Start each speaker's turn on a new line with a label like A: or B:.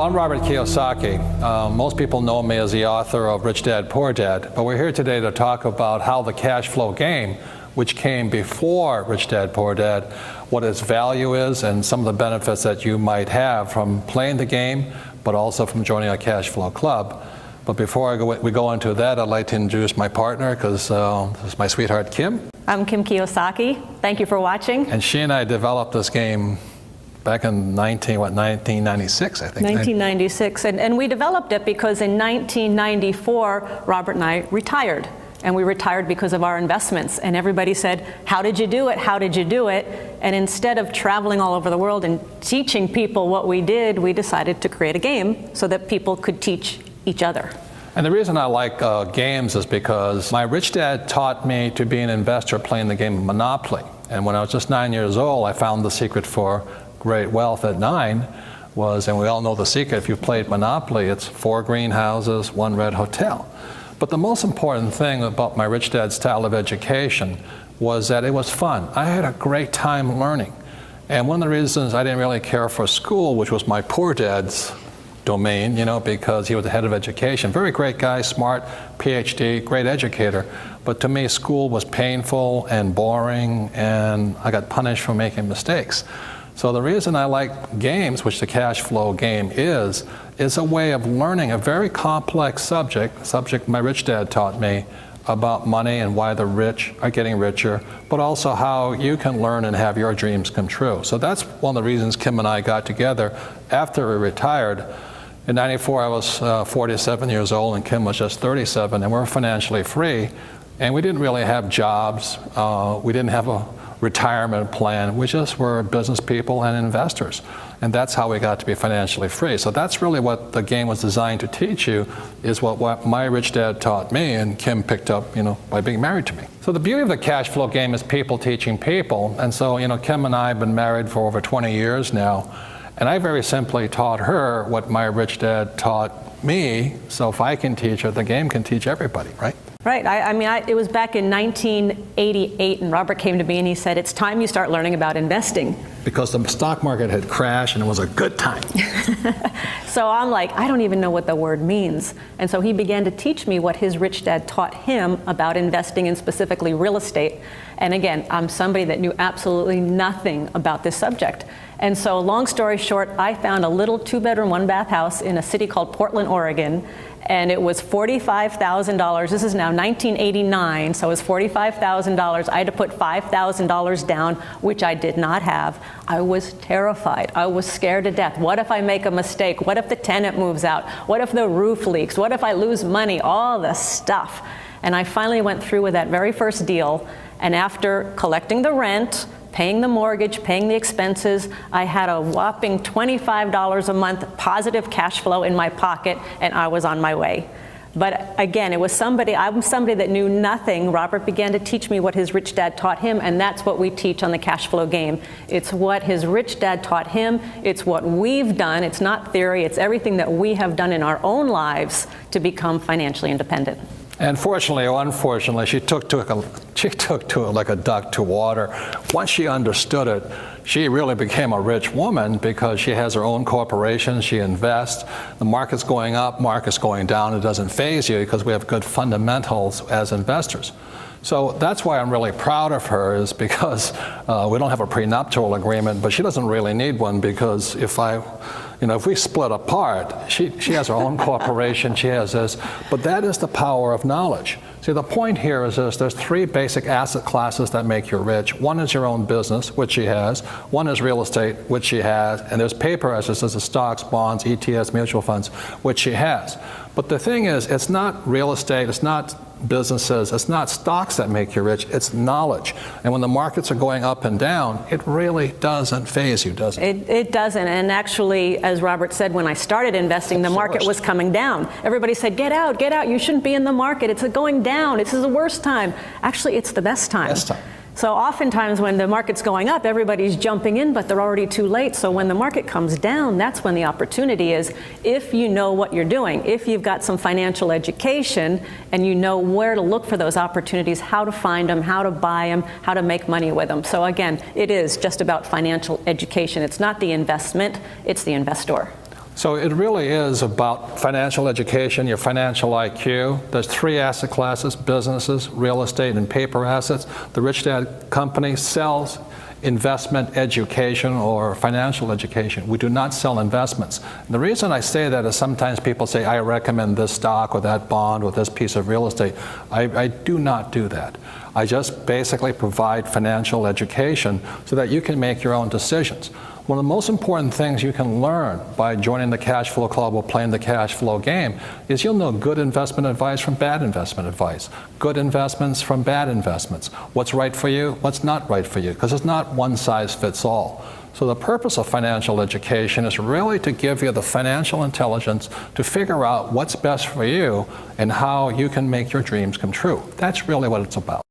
A: I'm Robert Kiyosaki. Most people know me as the author of Rich Dad, Poor Dad, but we're here today to talk about how the cash flow game, which came before Rich Dad, Poor Dad, what its value is and some of the benefits that you might have from playing the game, but also from joining a cash flow club. But before we go into that, I'd like to introduce my partner, because this is my sweetheart, Kim.
B: I'm Kim Kiyosaki. Thank you for watching.
A: And she and I developed this game back in 1996, I think.
B: 1996, and we developed it because in 1994, Robert and I retired. And we retired because of our investments. And everybody said, how did you do it? How did you do it? And instead of traveling all over the world and teaching people what we did, we decided to create a game so that people could teach each other.
A: And the reason I like games is because my rich dad taught me to be an investor playing the game of Monopoly. And when I was just 9 years old, I found the secret for great wealth at 9 was, and we all know the secret, if you've played Monopoly, it's 4 greenhouses, 1 red hotel. But the most important thing about my rich dad's style of education was that it was fun. I had a great time learning. And one of the reasons I didn't really care for school, which was my poor dad's domain, you know, because he was the head of education. Very great guy, smart, PhD, great educator. But to me, school was painful and boring, and I got punished for making mistakes. So the reason I like games, which the cash flow game is a way of learning a very complex subject my rich dad taught me about money and why the rich are getting richer, but also how you can learn and have your dreams come true. So that's one of the reasons Kim and I got together after we retired. In '94, I was 47 years old and Kim was just 37, and we were financially free. And we didn't really have jobs. We didn't have a retirement plan. We just were business people and investors. And that's how we got to be financially free. So that's really what the game was designed to teach you, is what my rich dad taught me and Kim picked up, you know, by being married to me. So the beauty of the cash flow game is people teaching people. And so, you know, Kim and I have been married for over 20 years now. And I very simply taught her what my rich dad taught me. So if I can teach her, the game can teach everybody, right?
B: Right. It was back in 1988, and Robert came to me and he said, it's time you start learning about investing.
A: Because the stock market had crashed and it was a good time.
B: So I'm like, I don't even know what the word means. And so he began to teach me what his rich dad taught him about investing, and specifically real estate. And again, I'm somebody that knew absolutely nothing about this subject. And so long story short, I found a little 2-bedroom, 1-bath house in a city called Portland, Oregon. And it was $45,000. This is now 1989, so it was $45,000. I had to put $5,000 down, which I did not have. I was terrified. I was scared to death. What if I make a mistake? What if the tenant moves out? What if the roof leaks? What if I lose money? All the stuff. And I finally went through with that very first deal. And after collecting the rent, paying the mortgage, paying the expenses, I had a whopping $25 a month positive cash flow in my pocket, and I was on my way. But again, I'm somebody that knew nothing. Robert began to teach me what his rich dad taught him, and that's what we teach on the cash flow game. It's what his rich dad taught him. It's what we've done. It's not theory. It's everything that we have done in our own lives to become financially independent.
A: And fortunately or unfortunately, she took to it like a duck to water. Once she understood it, she really became a rich woman, because she has her own corporation, she invests. The market's going up, market's going down, it doesn't faze you because we have good fundamentals as investors. So that's why I'm really proud of her, is because we don't have a prenuptial agreement, but she doesn't really need one, because if we split apart, she has her own corporation, she has this, but that is the power of knowledge. See, the point here is this: there's 3 basic asset classes that make you rich. One is your own business, which she has. One is real estate, which she has. And there's paper assets, such as stocks, bonds, ETFs, mutual funds, which she has. But the thing is, it's not real estate, it's not businesses, it's not stocks that make you rich, it's knowledge. And when the markets are going up and down, it really doesn't faze you, does it?
B: It doesn't. And actually, as Robert said, when I started investing, the market was coming down. Everybody said, get out, you shouldn't be in the market, it's going down, this is the worst time. Actually, it's the best time.
A: Best time.
B: So oftentimes when the market's going up, everybody's jumping in, but they're already too late. So when the market comes down, that's when the opportunity is, if you know what you're doing, if you've got some financial education and you know where to look for those opportunities, how to find them, how to buy them, how to make money with them. So again, it is just about financial education. It's not the investment, it's the investor.
A: So it really is about financial education, your financial IQ. There's 3 asset classes: businesses, real estate, and paper assets. The Rich Dad Company sells investment education or financial education. We do not sell investments. And the reason I say that is sometimes people say, I recommend this stock or that bond or this piece of real estate. I do not do that. I just basically provide financial education so that you can make your own decisions. One of the most important things you can learn by joining the Cash Flow Club or playing the cash flow game is you'll know good investment advice from bad investment advice, good investments from bad investments, what's right for you, what's not right for you, because it's not one size fits all. So the purpose of financial education is really to give you the financial intelligence to figure out what's best for you and how you can make your dreams come true. That's really what it's about.